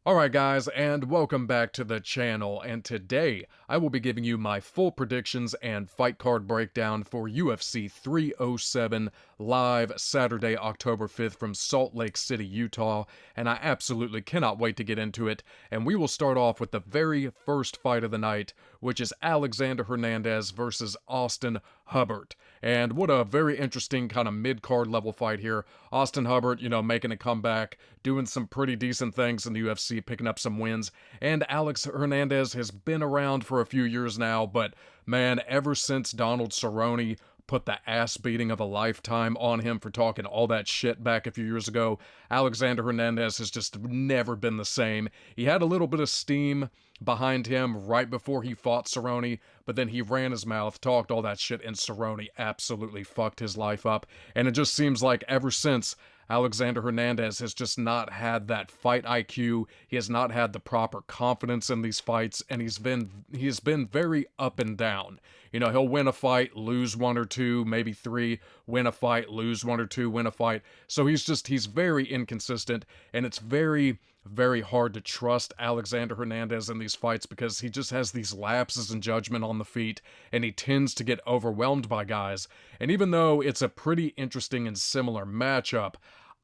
Alright guys, and welcome back to the channel, and today I will be giving you my full predictions and fight card breakdown for UFC 307 live Saturday, October 5th from Salt Lake City, Utah, and I absolutely cannot wait to get into it. And we will start off with the very first fight of the night, which is Alexander Hernandez versus Austin Hubbard. And what a very interesting kind of mid-card level fight here. Austin Hubbard, making a comeback, doing some pretty decent things in the UFC, picking up some wins. And Alex Hernandez has been around for a few years now, but man, ever since Donald Cerrone put the ass beating of a lifetime on him for talking all that shit back a few years ago, Alexander Hernandez has just never been the same. He had a little bit of steam behind him right before he fought Cerrone, but then he ran his mouth, talked all that shit, and Cerrone absolutely fucked his life up. And it just seems like ever since, Alexander Hernandez has just not had that fight IQ. He has not had the proper confidence in these fights, and he's been very up and down. He'll win a fight, lose one or two, maybe three, win a fight, lose one or two, win a fight. So he's very inconsistent, and it's very, very hard to trust Alexander Hernandez in these fights because he just has these lapses in judgment on the feet, and he tends to get overwhelmed by guys. And even though it's a pretty interesting and similar matchup,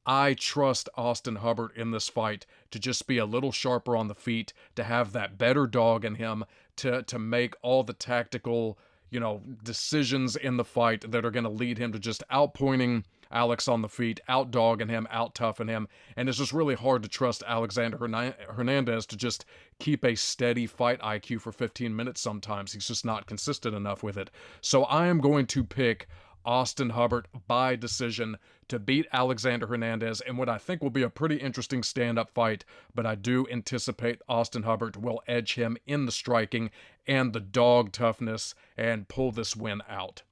I trust Austin Hubbard in this fight to just be a little sharper on the feet, to have that better dog in him, to make all the tactical, decisions in the fight that are going to lead him to just outpointing Alex on the feet, out-dogging him, out-toughing him, and it's just really hard to trust Alexander Hernandez to just keep a steady fight IQ for 15 minutes sometimes. He's just not consistent enough with it. So I am going to pick Austin Hubbard by decision to beat Alexander Hernandez in what I think will be a pretty interesting stand-up fight, but I do anticipate Austin Hubbard will edge him in the striking and the dog toughness and pull this win out.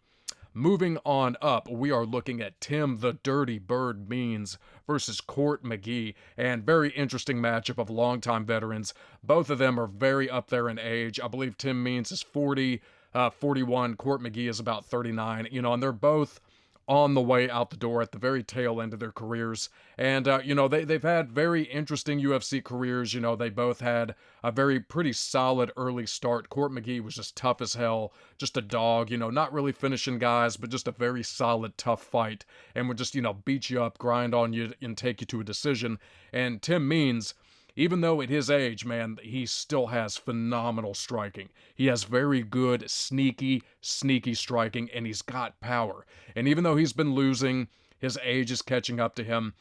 Moving on up, we are looking at Tim the Dirty Bird Means versus Court McGee, and very interesting matchup of longtime veterans. Both of them are very up there in age. I believe Tim Means is 41, Court McGee is about 39, and they're both on the way out the door at the very tail end of their careers. And, they've had very interesting UFC careers. They both had a pretty solid early start. Court McGee was just tough as hell, just a dog, not really finishing guys, but just a very solid, tough fight. And would just, beat you up, grind on you, and take you to a decision. And Tim Means, even though at his age, man, he still has phenomenal striking. He has very good, sneaky striking, and he's got power. And even though he's been losing, his age is catching up to him.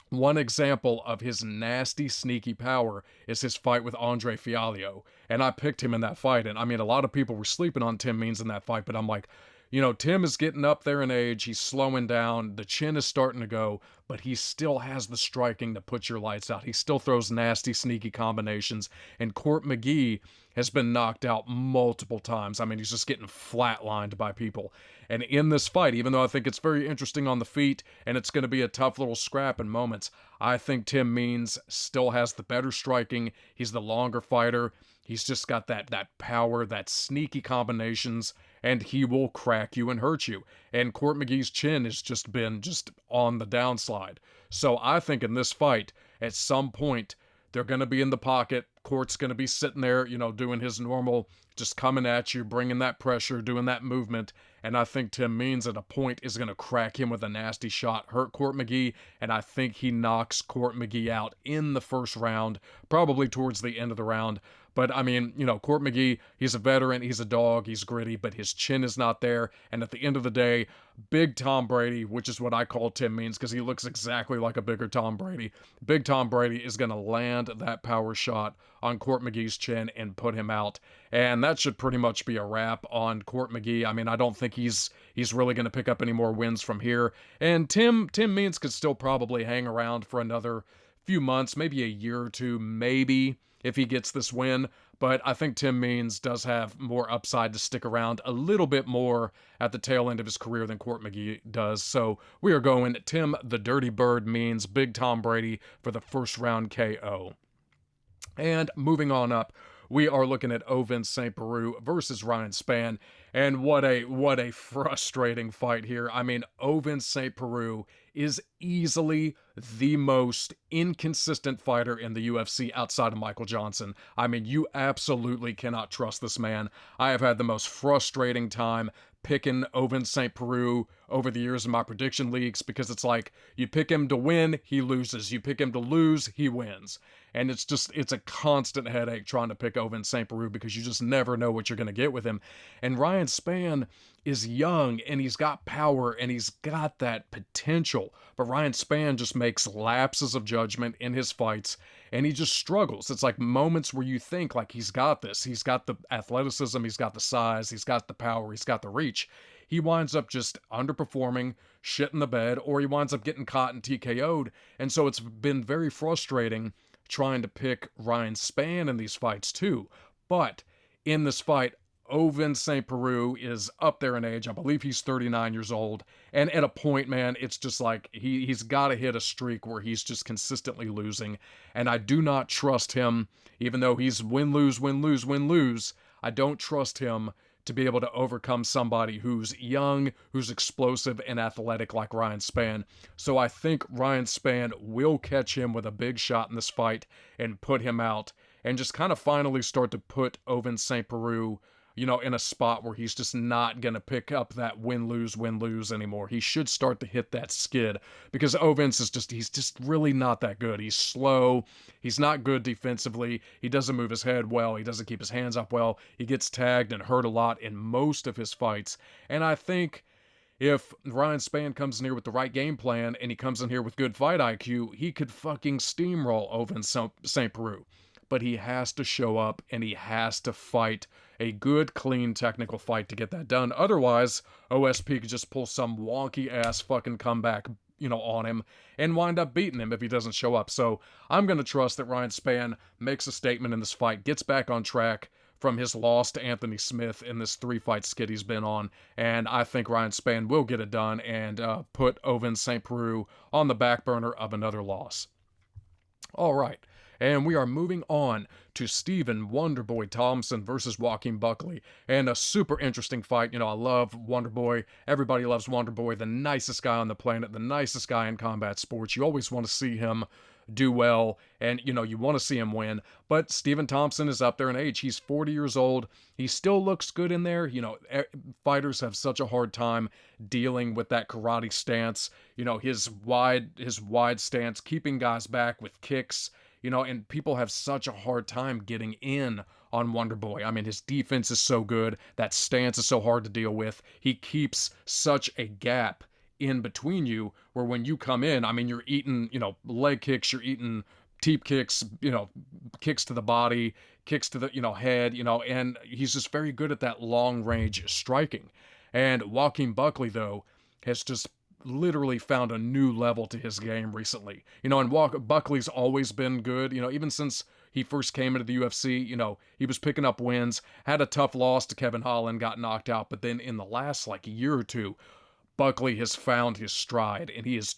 One example of his nasty, sneaky power is his fight with Andre Fialho. And I picked him in that fight. And I mean, a lot of people were sleeping on Tim Means in that fight, but I'm like, Tim is getting up there in age, he's slowing down, the chin is starting to go, but he still has the striking to put your lights out. He still throws nasty, sneaky combinations, and Court McGee has been knocked out multiple times. I mean, he's just getting flatlined by people. And in this fight, even though I think it's very interesting on the feet, and it's going to be a tough little scrap in moments, I think Tim Means still has the better striking. He's the longer fighter. He's just got that power, that sneaky combinations, and he will crack you and hurt you. And Court McGee's chin has just been on the downslide. So I think in this fight, at some point, they're going to be in the pocket. Court's going to be sitting there, doing his normal, just coming at you, bringing that pressure, doing that movement. And I think Tim Means at a point is going to crack him with a nasty shot, hurt Court McGee, and I think he knocks Court McGee out in the first round, probably towards the end of the round. But, I mean, Court McGee, he's a veteran, he's a dog, he's gritty, but his chin is not there. And at the end of the day, Big Tom Brady, which is what I call Tim Means because he looks exactly like a bigger Tom Brady, Big Tom Brady is going to land that power shot on Court McGee's chin and put him out. And that should pretty much be a wrap on Court McGee. I mean, I don't think he's really going to pick up any more wins from here. And Tim Means could still probably hang around for another few months, maybe a year or two, maybe, if he gets this win. But I think Tim Means does have more upside to stick around a little bit more at the tail end of his career than Court McGee does. So we are going Tim the Dirty Bird Means, Big Tom Brady for the first round KO. And moving on up, we are looking at Ovince St. Preux versus Ryan Spann. And what a frustrating fight here. I mean, Ovince St. Preux is easily the most inconsistent fighter in the UFC outside of Michael Johnson. I mean, you absolutely cannot trust this man. I have had the most frustrating time picking Ovince St. Preux over the years in my prediction leagues, because it's like, you pick him to win, he loses. You pick him to lose, he wins. And it's a constant headache trying to pick Ovince St. Preux, because you just never know what you're going to get with him. And Ryan Spann is young, and he's got power, and he's got that potential. But Ryan Spann just makes lapses of judgment in his fights, and he just struggles. It's like moments where you think, like, he's got this. He's got the athleticism, he's got the size, he's got the power, he's got the reach. He winds up just underperforming, shit in the bed, or he winds up getting caught and TKO'd. And so it's been very frustrating trying to pick Ryan Spann in these fights too. But in this fight, Ovince St. Preux is up there in age. I believe he's 39 years old. And at a point, man, it's just like he's got to hit a streak where he's just consistently losing. And I do not trust him, even though he's win-lose, win-lose, win-lose. I don't trust him to be able to overcome somebody who's young, who's explosive and athletic like Ryan Spann. So I think Ryan Spann will catch him with a big shot in this fight and put him out, and just kind of finally start to put Ovince St. Preux, in a spot where he's just not going to pick up that win-lose anymore. He should start to hit that skid, because Ovince he's just really not that good. He's slow. He's not good defensively. He doesn't move his head well. He doesn't keep his hands up well. He gets tagged and hurt a lot in most of his fights. And I think if Ryan Spann comes in here with the right game plan, and he comes in here with good fight IQ, he could fucking steamroll Ovince St. Preux. But he has to show up, and he has to fight a good, clean, technical fight to get that done. Otherwise, OSP could just pull some wonky-ass fucking comeback, on him, and wind up beating him if he doesn't show up. So I'm going to trust that Ryan Spann makes a statement in this fight, gets back on track from his loss to Anthony Smith in this 3-fight skid he's been on, and I think Ryan Spann will get it done and put Ovince St. Preux on the back burner of another loss. All right. And we are moving on to Stephen Wonderboy Thompson versus Joaquin Buckley. And a super interesting fight. I love Wonderboy. Everybody loves Wonderboy. The nicest guy on the planet. The nicest guy in combat sports. You always want to see him do well. And, you want to see him win. But Stephen Thompson is up there in age. He's 40 years old. He still looks good in there. Fighters have such a hard time dealing with that karate stance. His wide stance, keeping guys back with kicks. And people have such a hard time getting in on Wonderboy. I mean, his defense is so good. That stance is so hard to deal with. He keeps such a gap in between you where when you come in, I mean, you're eating, leg kicks, you're eating teep kicks, kicks to the body, kicks to the, head, and he's just very good at that long range striking. And Joaquin Buckley, though, has just literally found a new level to his game recently. And Buckley's always been good, even since he first came into the UFC, he was picking up wins, had a tough loss to Kevin Holland, got knocked out, but then in the last year or two, Buckley has found his stride, and he is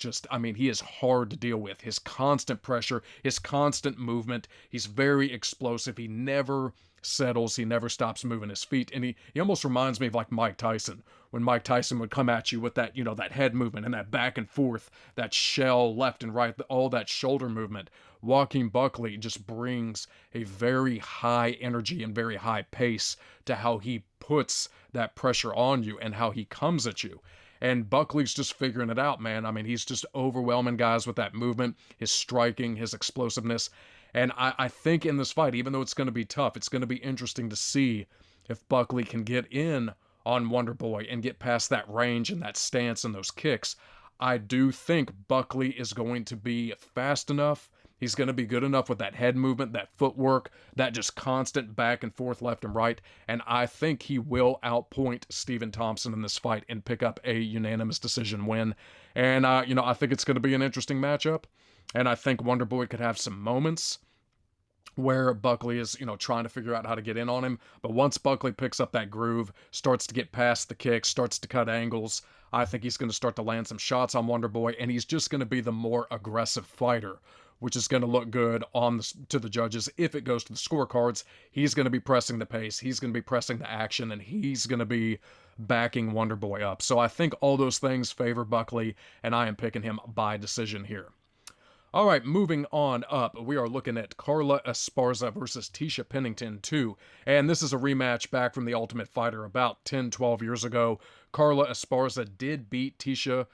he is hard to deal with. His constant pressure, his constant movement, he's very explosive. He never settles. He never stops moving his feet. And he almost reminds me of like Mike Tyson, when Mike Tyson would come at you with that, that head movement and that back and forth, that shell left and right, all that shoulder movement. Joaquin Buckley just brings a very high energy and very high pace to how he puts that pressure on you and how he comes at you. And Buckley's just figuring it out, man. I mean, he's just overwhelming guys with that movement, his striking, his explosiveness. And I think in this fight, even though it's going to be tough, it's going to be interesting to see if Buckley can get in on Wonderboy and get past that range and that stance and those kicks. I do think Buckley is going to be fast enough. He's going to be good enough with that head movement, that footwork, that just constant back and forth, left and right. And I think he will outpoint Stephen Thompson in this fight and pick up a unanimous decision win. And, I think it's going to be an interesting matchup. And I think Wonderboy could have some moments where Buckley is, trying to figure out how to get in on him. But once Buckley picks up that groove, starts to get past the kicks, starts to cut angles, I think he's going to start to land some shots on Wonderboy, and he's just going to be the more aggressive fighter. which is going to look good to the judges if it goes to the scorecards. He's going to be pressing the pace, he's going to be pressing the action, and he's going to be backing Wonderboy up. So I think all those things favor Buckley, and I am picking him by decision here. All right, moving on up, we are looking at Carla Esparza versus Tecia Pennington 2, and this is a rematch back from the Ultimate Fighter about 10-12 years ago. Carla Esparza did beat Tecia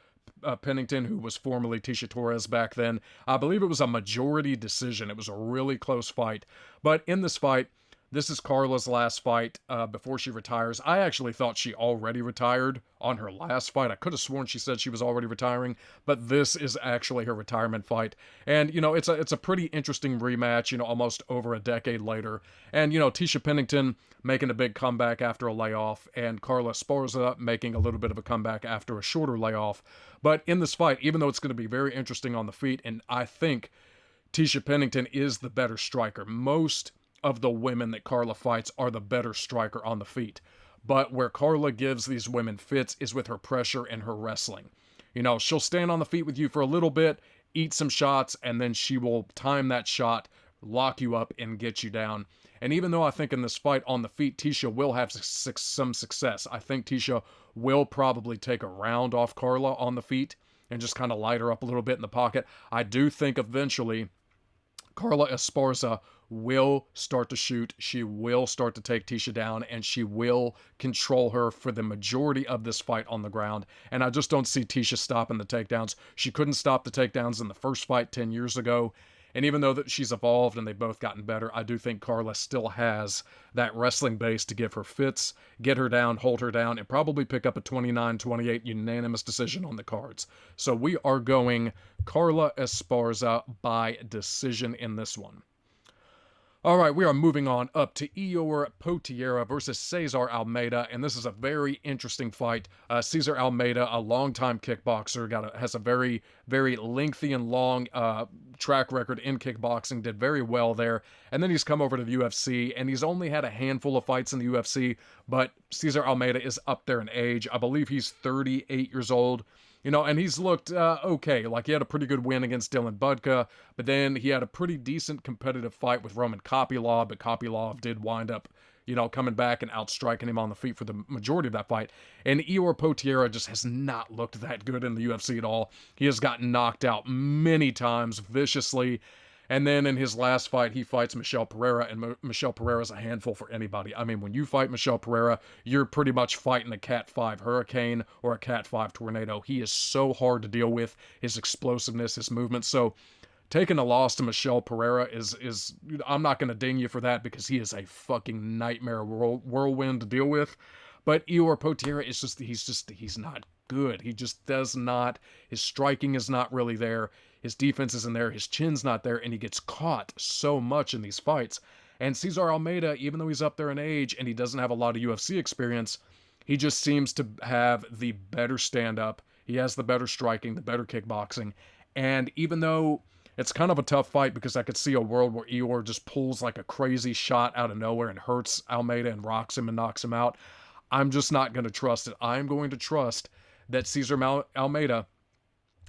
Pennington, who was formerly Tecia Torres back then. I believe it was a majority decision. It was a really close fight, but in this fight, this is Carla's last fight before she retires. I actually thought she already retired on her last fight. I could have sworn she said she was already retiring, but this is actually her retirement fight. And, you know, it's a pretty interesting rematch, you know, almost over a decade later. And, you know, Tecia Pennington making a big comeback after a layoff, and Carla Esparza making a little bit of a comeback after a shorter layoff. But in this fight, even though it's going to be very interesting on the feet, and I think Tecia Pennington is the better striker. Most of the women that Carla fights are the better striker on the feet. But where Carla gives these women fits is with her pressure and her wrestling. You know, she'll stand on the feet with you for a little bit, eat some shots, and then she will time that shot, lock you up, and get you down. And even though I think in this fight on the feet, Tecia will have some success, I think Tecia will probably take a round off Carla on the feet and just kind of light her up a little bit in the pocket. I do think eventually Carla Esparza will start to shoot, she will start to take Tecia down, and she will control her for the majority of this fight on the ground. And I just don't see Tecia stopping the takedowns. She couldn't stop the takedowns in the first fight 10 years ago. And even though that she's evolved and they've both gotten better, I do think Carla still has that wrestling base to give her fits, get her down, hold her down, and probably pick up a 29-28 unanimous decision on the cards. So we are going Carla Esparza by decision in this one. All right, we are moving on up to Potieria versus Cesar Almeida, and this is a very interesting fight. Cesar Almeida, a longtime kickboxer, has a very, very lengthy and long track record in kickboxing, did very well there, and then he's come over to the UFC, and he's only had a handful of fights in the UFC, but Cesar Almeida is up there in age. I believe he's 38 years old. You know, and he's looked okay. Like, he had a pretty good win against Dylan Budka, but then he had a pretty decent competitive fight with Roman Kopylov, but Kopylov did wind up, you know, coming back and outstriking him on the feet for the majority of that fight. And Potieria just has not looked that good in the UFC at all. He has gotten knocked out many times viciously. And then in his last fight, he fights Michel Pereira, and Michel Pereira is a handful for anybody. I mean, when you fight Michel Pereira, you're pretty much fighting a Cat 5 hurricane or a Cat 5 tornado. He is so hard to deal with, his explosiveness, his movement. So taking a loss to Michel Pereira is I'm not going to ding you for that, because he is a fucking nightmare whirlwind to deal with. But Potieria is he's not good. He just does not, his striking is not really there. His defense isn't there, his chin's not there, and he gets caught so much in these fights. And Cesar Almeida, even though he's up there in age and he doesn't have a lot of UFC experience, he just seems to have the better stand-up. He has the better striking, the better kickboxing. And even though it's kind of a tough fight, because I could see a world where Eeyore just pulls like a crazy shot out of nowhere and hurts Almeida and rocks him and knocks him out, I'm just not going to trust it. I'm going to trust that Cesar Almeida,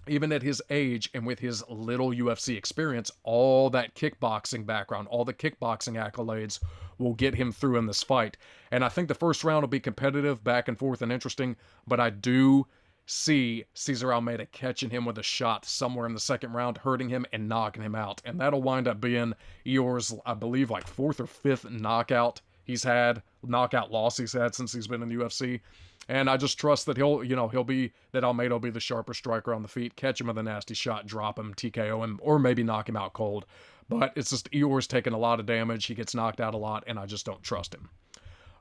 even at his age and with his little UFC experience, all that kickboxing background, all the kickboxing accolades will get him through in this fight. And I think the first round will be competitive, back and forth, and interesting, but I do see Cesar Almeida catching him with a shot somewhere in the second round, hurting him and knocking him out. And that'll wind up being Eeyore's, I believe, like 4th or 5th knockout loss he's had since he's been in the UFC. And I just trust that Almeida will be the sharper striker on the feet, catch him with a nasty shot, drop him, TKO him, or maybe knock him out cold. But it's just Eeyore's taking a lot of damage. He gets knocked out a lot, and I just don't trust him.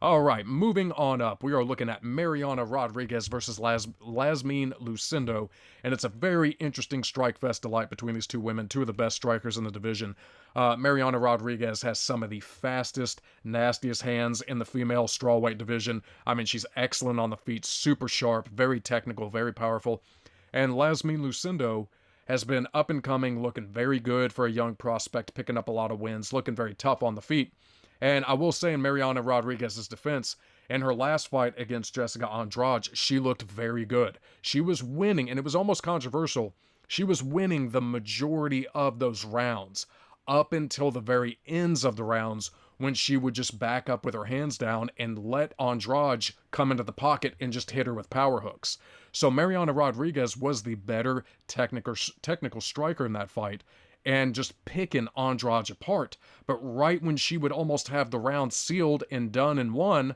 All right, moving on up, we are looking at Mariana Rodriguez versus Yasmin Lucindo, and it's a very interesting strike fest delight between these two women, two of the best strikers in the division. Mariana Rodriguez has some of the fastest, nastiest hands in the female strawweight division. I mean, she's excellent on the feet, super sharp, very technical, very powerful. And Yasmin Lucindo has been up and coming, looking very good for a young prospect, picking up a lot of wins, looking very tough on the feet. And I will say, in Mariana Rodriguez's defense, in her last fight against Jessica Andrade, she looked very good. She was winning, and it was almost controversial. she was winning the majority of those rounds up until the very ends of the rounds when she would just back up with her hands down and let Andrade come into the pocket and just hit her with power hooks. So Mariana Rodriguez was the better technical striker in that fight and just picking Andrade apart. But right when she would almost have the round sealed and done and won,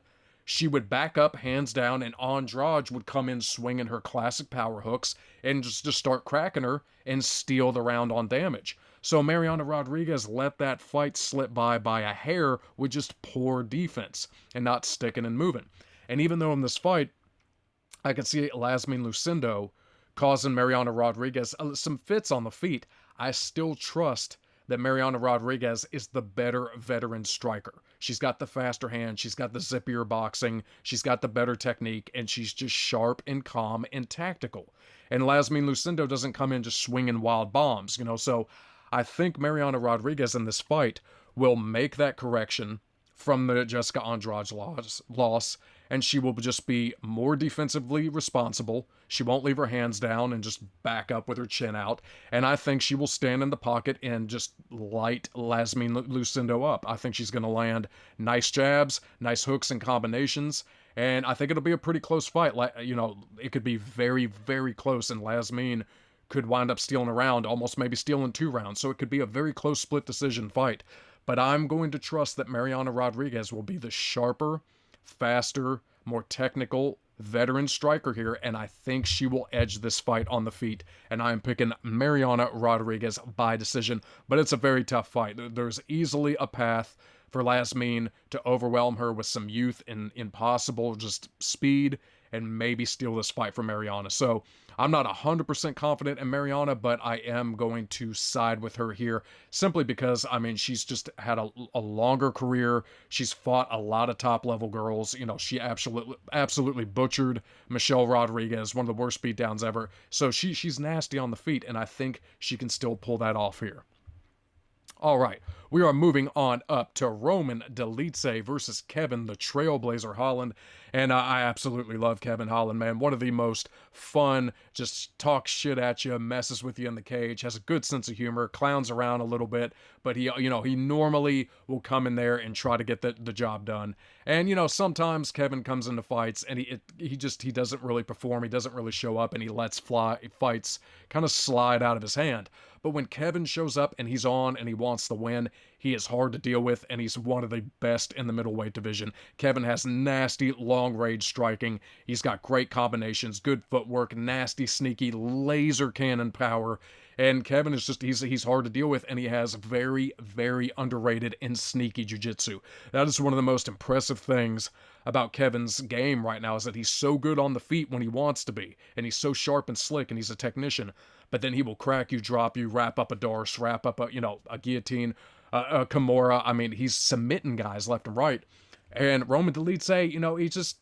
she would back up hands down and Andrade would come in swinging her classic power hooks and just start cracking her and steal the round on damage. So Mariana Rodriguez let that fight slip by a hair with just poor defense and not sticking and moving. And even though in this fight, I could see Yasmin Lucindo causing Mariana Rodriguez some fits on the feet, I still trust that Mariana Rodriguez is the better veteran striker. She's got the faster hand, she's got the zippier boxing, she's got the better technique, and she's just sharp and calm and tactical. And Yasmin Lucindo doesn't come in just swinging wild bombs, so I think Mariana Rodriguez in this fight will make that correction from the Jessica Andrade loss, and she will just be more defensively responsible. She won't leave her hands down and just back up with her chin out, and I think she will stand in the pocket and just light Yasmin Lucindo up. I think she's going to land nice jabs, nice hooks and combinations, and I think it'll be a pretty close fight. It could be very, very close, and Yasmin could wind up stealing a round, almost maybe stealing 2 rounds, so it could be a very close split decision fight. But I'm going to trust that Mariana Rodriguez will be the sharper, faster, more technical veteran striker here, and I think she will edge this fight on the feet, and I'm picking Mariana Rodriguez by decision, but it's a very tough fight. There's easily a path for Yasmin to overwhelm her with some youth and impossible just speed and maybe steal this fight from Mariana. So I'm not 100% confident in Mariana, but I am going to side with her here simply because, she's just had a longer career. She's fought a lot of top-level girls. She absolutely butchered Michelle Rodriguez, one of the worst beatdowns ever. So she's nasty on the feet, and I think she can still pull that off here. All right, we are moving on up to Roman Dolidze versus Kevin the Trailblazer Holland, and I absolutely love Kevin Holland, man. One of the most fun, just talks shit at you, messes with you in the cage, has a good sense of humor, clowns around a little bit, but he normally will come in there and try to get the job done. And sometimes Kevin comes into fights and he doesn't really perform, he doesn't really show up, and he lets fights kind of slide out of his hand. But when Kevin shows up and he's on and he wants to win, he is hard to deal with, and he's one of the best in the middleweight division. Kevin has nasty long-range striking. He's got great combinations, good footwork, nasty, sneaky, laser cannon power. And Kevin is he's hard to deal with, and he has very, very underrated and sneaky jiu-jitsu. That is one of the most impressive things about Kevin's game right now, is that he's so good on the feet when he wants to be, and he's so sharp and slick, and he's a technician. But then he will crack you, drop you, wrap up a Darce, wrap up a guillotine, a Kimura. He's submitting guys left and right. And Roman Dolidze, he's just,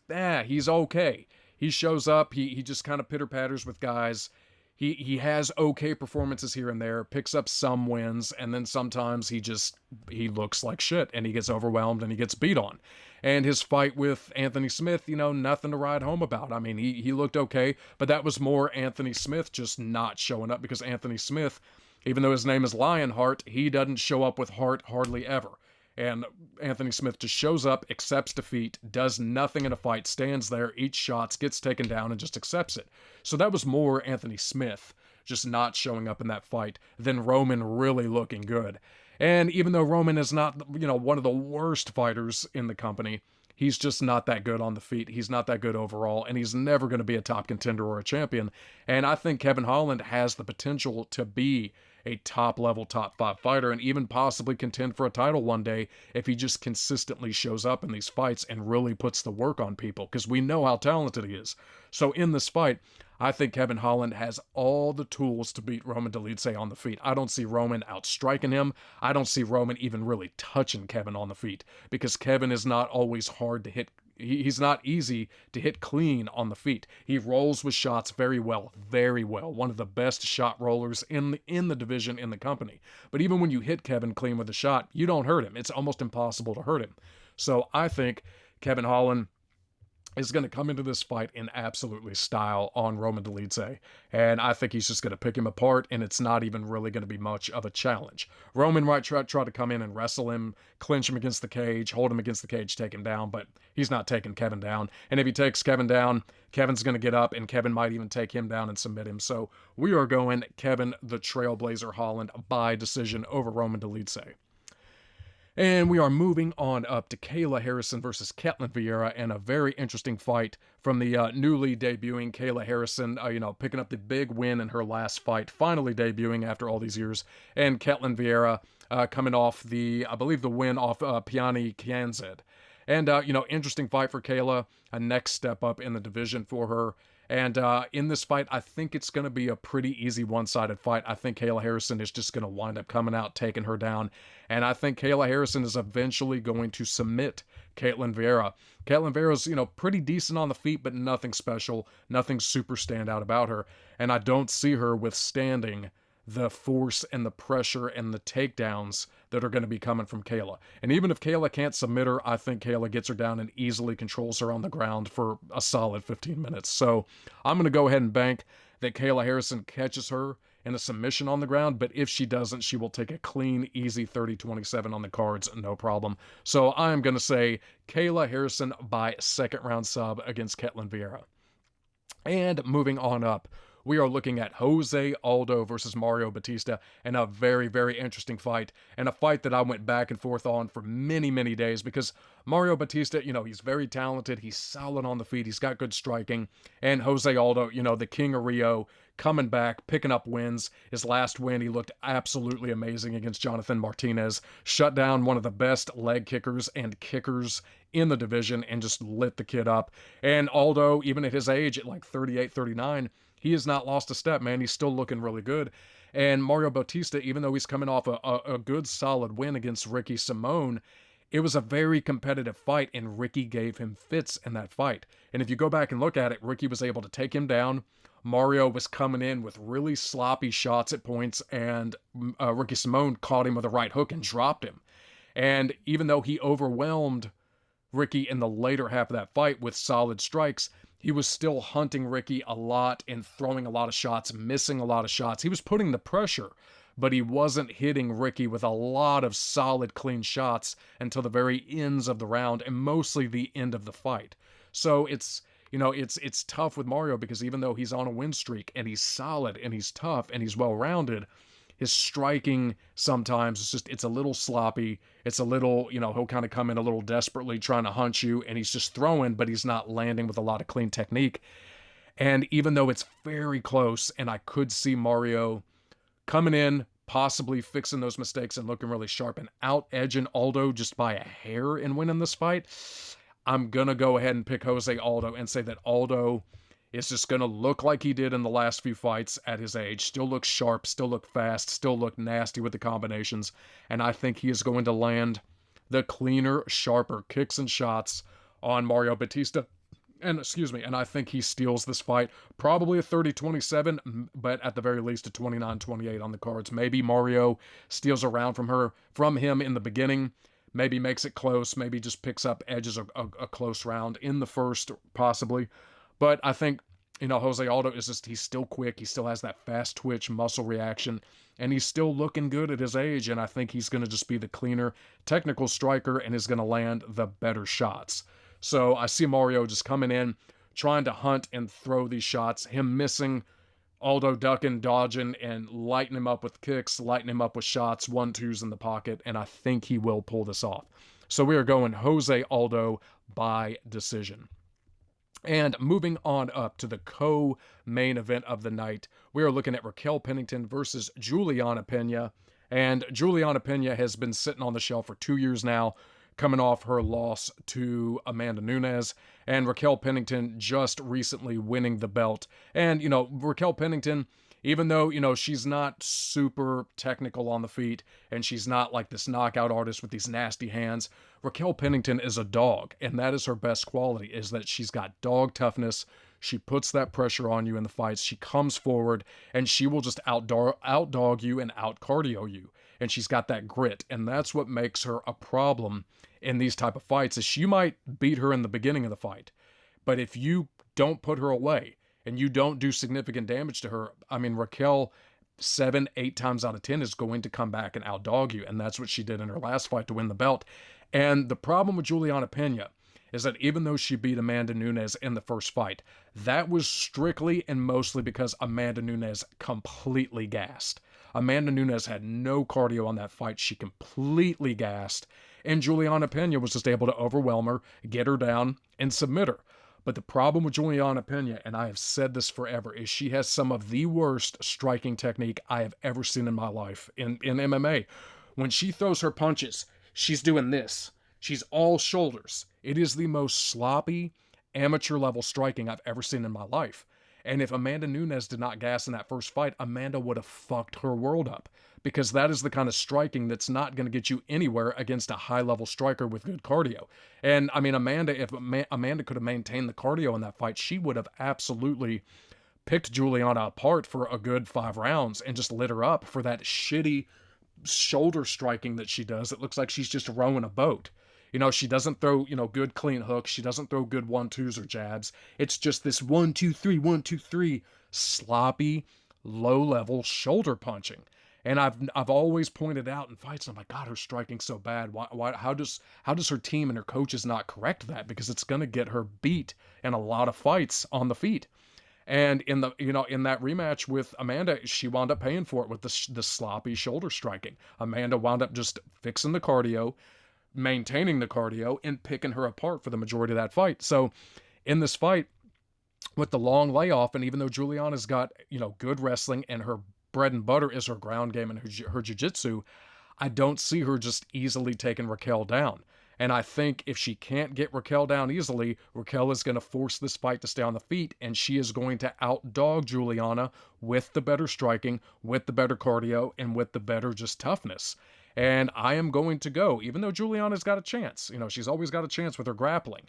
he's okay. He shows up, he just kind of pitter-patters with guys. He has okay performances here and there, picks up some wins, and then sometimes he looks like shit, and he gets overwhelmed, and he gets beat on. And his fight with Anthony Smith, nothing to write home about. He looked okay, but that was more Anthony Smith just not showing up, because Anthony Smith, even though his name is Lionheart, he doesn't show up with heart hardly ever. And Anthony Smith just shows up, accepts defeat, does nothing in a fight, stands there, eats shots, gets taken down, and just accepts it. So that was more Anthony Smith just not showing up in that fight than Roman really looking good. And even though Roman is not, one of the worst fighters in the company, he's just not that good on the feet. He's not that good overall, and he's never going to be a top contender or a champion. And I think Kevin Holland has the potential to be a top-level, top-5 fighter, and even possibly contend for a title one day if he just consistently shows up in these fights and really puts the work on people, because we know how talented he is. So in this fight, I think Kevin Holland has all the tools to beat Roman Dolidze on the feet. I don't see Roman outstriking him. I don't see Roman even really touching Kevin on the feet, because Kevin is not always hard to hit. He's not easy to hit clean on the feet. He rolls with shots very well, very well. One of the best shot rollers in the division, in the company. But even when you hit Kevin clean with a shot, you don't hurt him. It's almost impossible to hurt him. So I think Kevin Holland is going to come into this fight in absolutely style on Roman Dolidze. And I think he's just going to pick him apart, and it's not even really going to be much of a challenge. Roman might try to come in and wrestle him, clinch him against the cage, hold him against the cage, take him down, but he's not taking Kevin down. And if he takes Kevin down, Kevin's going to get up, and Kevin might even take him down and submit him. So we are going Kevin the Trailblazer Holland by decision over Roman Dolidze. And we are moving on up to Kayla Harrison versus Ketlen Vieira, and a very interesting fight from the newly debuting Kayla Harrison, picking up the big win in her last fight, finally debuting after all these years, and Ketlen Vieira coming off I believe the win off Piani Kianzad. And, interesting fight for Kayla, a next step up in the division for her. And in this fight, I think it's going to be a pretty easy one-sided fight. I think Kayla Harrison is just going to wind up coming out, taking her down. And I think Kayla Harrison is eventually going to submit Ketlen Vieira. Ketlen Vieira's, pretty decent on the feet, but nothing special, nothing super standout about her. And I don't see her withstanding the force and the pressure and the takedowns that are going to be coming from Kayla. And even if Kayla can't submit her, I think Kayla gets her down and easily controls her on the ground for a solid 15 minutes. So I'm going to go ahead and bank that Kayla Harrison catches her in a submission on the ground, but if she doesn't, she will take a clean, easy 30-27 on the cards, no problem. So I'm going to say Kayla Harrison by second round sub against Ketlen Vieira. And moving on up, we are looking at Jose Aldo versus Mario Bautista, and a very, very interesting fight, and a fight that I went back and forth on for many, many days, because Mario Bautista, he's very talented, he's solid on the feet, he's got good striking, and Jose Aldo, the king of Rio, coming back, picking up wins. His last win, he looked absolutely amazing against Jonathan Martinez, shut down one of the best leg kickers and kickers in the division, and just lit the kid up. And Aldo, even at his age, at like 38, 39, he has not lost a step, man. He's still looking really good. And Mario Bautista, even though he's coming off a good, solid win against Ricky Simone, it was a very competitive fight, and Ricky gave him fits in that fight. And if you go back and look at it, Ricky was able to take him down. Mario was coming in with really sloppy shots at points, and Ricky Simone caught him with a right hook and dropped him. And even though he overwhelmed Ricky in the later half of that fight with solid strikes, he was still hunting Ricky a lot and throwing a lot of shots, missing a lot of shots. He was putting the pressure, but he wasn't hitting Ricky with a lot of solid, clean shots until the very ends of the round, and mostly the end of the fight. So it's tough with Mario, because even though he's on a win streak and he's solid and he's tough and he's well-rounded, his striking sometimes it's a little sloppy. It's a little, he'll kind of come in a little desperately trying to hunt you, and he's just throwing, but he's not landing with a lot of clean technique. And even though it's very close, and I could see Mario coming in, possibly fixing those mistakes and looking really sharp and out-edging Aldo just by a hair and winning this fight, I'm going to go ahead and pick Jose Aldo and say that Aldo is just going to look like he did in the last few fights at his age. Still look sharp, still look fast, still look nasty with the combinations. And I think he is going to land the cleaner, sharper kicks and shots on Mario Bautista. And I think he steals this fight. Probably a 30-27, but at the very least a 29-28 on the cards. Maybe Mario steals around from him in the beginning. Maybe makes it close. Maybe just picks up edges a close round in the first, possibly. But I think, Jose Aldo he's still quick. He still has that fast twitch muscle reaction, and he's still looking good at his age. And I think he's going to just be the cleaner technical striker and is going to land the better shots. So I see Mario just coming in, trying to hunt and throw these shots, him missing, Aldo ducking, dodging, and lighting him up with kicks, lighting him up with shots, 1-2s in the pocket, and I think he will pull this off. So we are going Jose Aldo by decision. And moving on up to the co-main event of the night, we are looking at Raquel Pennington versus Juliana Pena. And Juliana Pena has been sitting on the shelf for 2 years now, coming off her loss to Amanda Nunes, and Raquel Pennington just recently winning the belt. And, Raquel Pennington, even though, she's not super technical on the feet, and she's not like this knockout artist with these nasty hands, Raquel Pennington is a dog, and that is her best quality, is that she's got dog toughness. She puts that pressure on you in the fights. She comes forward, and she will just outdog you and out-cardio you. And she's got that grit, and that's what makes her a problem in these type of fights, is you might beat her in the beginning of the fight, But if you don't put her away and you don't do significant damage to her, I mean, Raquel 7, 8 times out of 10 is going to come back and outdog you. And that's what she did in her last fight to win the belt. And the problem with Juliana Pena is that even though she beat Amanda Nunes in the first fight, that was strictly and mostly because Amanda Nunes completely gassed. Amanda Nunes had no cardio on that fight. She completely gassed. And Juliana Pena was just able to overwhelm her, get her down, and submit her. But the problem with Juliana Pena, and I have said this forever, is she has some of the worst striking technique I have ever seen in my life in MMA. When she throws her punches, she's doing this. She's all shoulders. It is the most sloppy, amateur-level striking I've ever seen in my life. And if Amanda Nunes did not gas in that first fight, Amanda would have fucked her world up. Because that is the kind of striking that's not going to get you anywhere against a high-level striker with good cardio. And, I mean, if Amanda could have maintained the cardio in that fight, she would have absolutely picked Juliana apart for a good 5 rounds and just lit her up for that shitty shoulder striking that she does. It looks like she's just rowing a boat. She doesn't throw, good clean hooks. She doesn't throw good 1-2s or jabs. It's just this 1-2-3, 1-2-3 sloppy, low-level shoulder punching. And I've always pointed out in fights, I'm like, God, her striking's so bad. How does her team and her coaches not correct that? Because it's going to get her beat in a lot of fights on the feet. And in that rematch with Amanda, she wound up paying for it with the sloppy shoulder striking. Amanda wound up just fixing the cardio, maintaining the cardio, and picking her apart for the majority of that fight. So in this fight, with the long layoff, and even though Juliana's got, good wrestling and her bread and butter is her ground game and her jiu-jitsu, I don't see her just easily taking Raquel down. And I think if she can't get Raquel down easily, Raquel is going to force this fight to stay on the feet, and she is going to outdog Juliana with the better striking, with the better cardio, and with the better just toughness. And I am going to go, even though Juliana's got a chance. She's always got a chance with her grappling.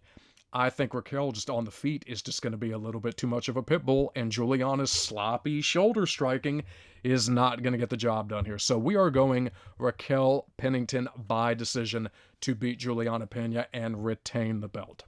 I think Raquel just on the feet is just going to be a little bit too much of a pit bull, and Juliana's sloppy shoulder striking is not going to get the job done here. So we are going Raquel Pennington by decision to beat Juliana Pena and retain the belt.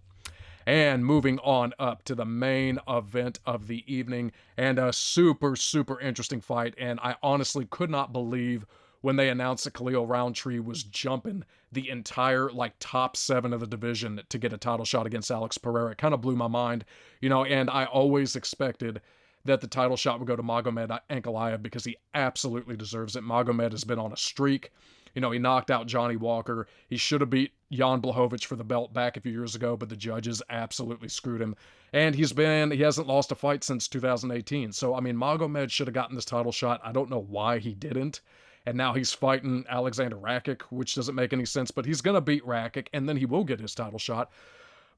And moving on up to the main event of the evening, and a super, super interesting fight, and I honestly could not believe when they announced that Khalil Rountree was jumping the entire, top 7 of the division to get a title shot against Alex Pereira. It kind of blew my mind, and I always expected that the title shot would go to Magomed Ankalaev because he absolutely deserves it. Magomed has been on a streak. He knocked out Johnny Walker. He should have beat Jan Blachowicz for the belt back a few years ago, but the judges absolutely screwed him. And he hasn't lost a fight since 2018. So, Magomed should have gotten this title shot. I don't know why he didn't. And now he's fighting Alexander Rakic, which doesn't make any sense, but he's going to beat Rakic, and then he will get his title shot.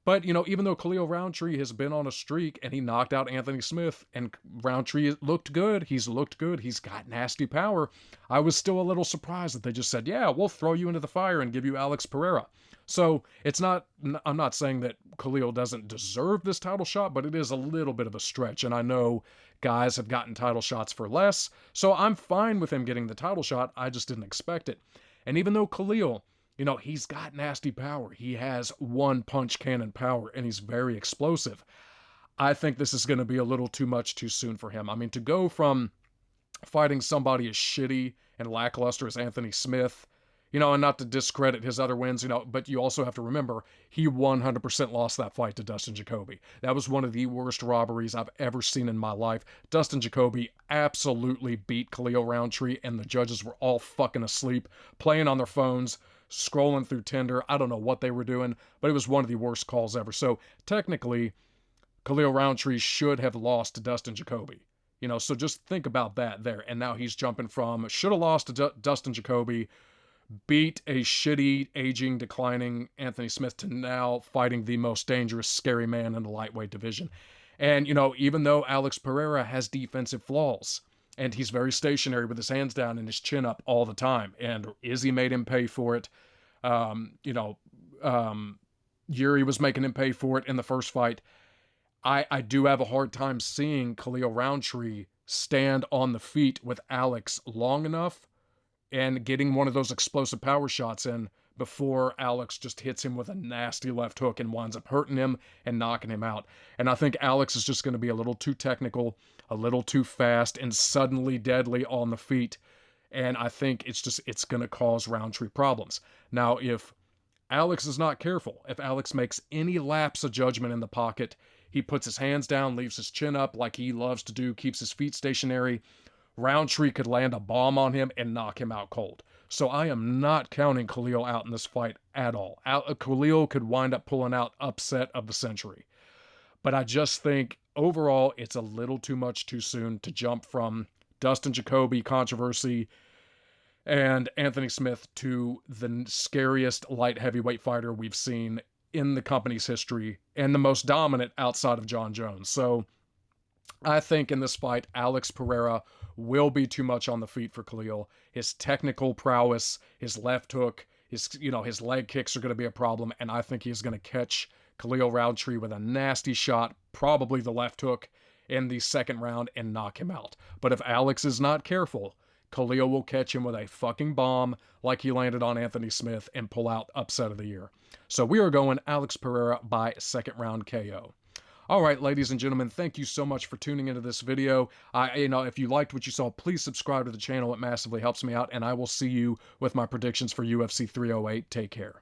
But, even though Khalil Rountree has been on a streak, and he knocked out Anthony Smith, and Rountree looked good, he's got nasty power, I was still a little surprised that they just said, yeah, we'll throw you into the fire and give you Alex Pereira. So, I'm not saying that Khalil doesn't deserve this title shot, but it is a little bit of a stretch, and I know guys have gotten title shots for less, so I'm fine with him getting the title shot, I just didn't expect it. And even though Khalil, he's got nasty power, he has one punch cannon power, and he's very explosive, I think this is going to be a little too much too soon for him. To go from fighting somebody as shitty and lackluster as Anthony Smith, and not to discredit his other wins, but you also have to remember, he 100% lost that fight to Dustin Jacoby. That was one of the worst robberies I've ever seen in my life. Dustin Jacoby absolutely beat Khalil Rountree, and the judges were all fucking asleep, playing on their phones, scrolling through Tinder. I don't know what they were doing, but it was one of the worst calls ever. So technically, Khalil Rountree should have lost to Dustin Jacoby. So just think about that there. And now he's jumping from should have lost to Dustin Jacoby, beat a shitty, aging, declining Anthony Smith, to now fighting the most dangerous, scary man in the lightweight division. And, even though Alex Pereira has defensive flaws, and he's very stationary with his hands down and his chin up all the time, and Izzy made him pay for it. Yuri was making him pay for it in the first fight. I do have a hard time seeing Khalil Rountree stand on the feet with Alex long enough and getting one of those explosive power shots in before Alex just hits him with a nasty left hook and winds up hurting him and knocking him out. And I think Alex is just going to be a little too technical, a little too fast, and suddenly deadly on the feet. And I think it's going to cause Rountree problems. Now, if Alex is not careful, if Alex makes any lapse of judgment in the pocket, he puts his hands down, leaves his chin up like he loves to do, keeps his feet stationary, Rountree could land a bomb on him and knock him out cold. So I am not counting Khalil out in this fight at all. Khalil could wind up pulling out upset of the century. But I just think overall it's a little too much too soon to jump from Dustin Jacoby controversy and Anthony Smith to the scariest light heavyweight fighter we've seen in the company's history and the most dominant outside of John Jones. So I think in this fight, Alex Pereira will be too much on the feet for Khalil. His technical prowess, his left hook, his leg kicks are going to be a problem, and I think he's going to catch Khalil Rountree with a nasty shot, probably the left hook, in the second round and knock him out. But if Alex is not careful, Khalil will catch him with a fucking bomb like he landed on Anthony Smith and pull out upset of the year. So we are going Alex Pereira by second round KO. All right, ladies and gentlemen, thank you so much for tuning into this video. If you liked what you saw, please subscribe to the channel. It massively helps me out, and I will see you with my predictions for UFC 308. Take care.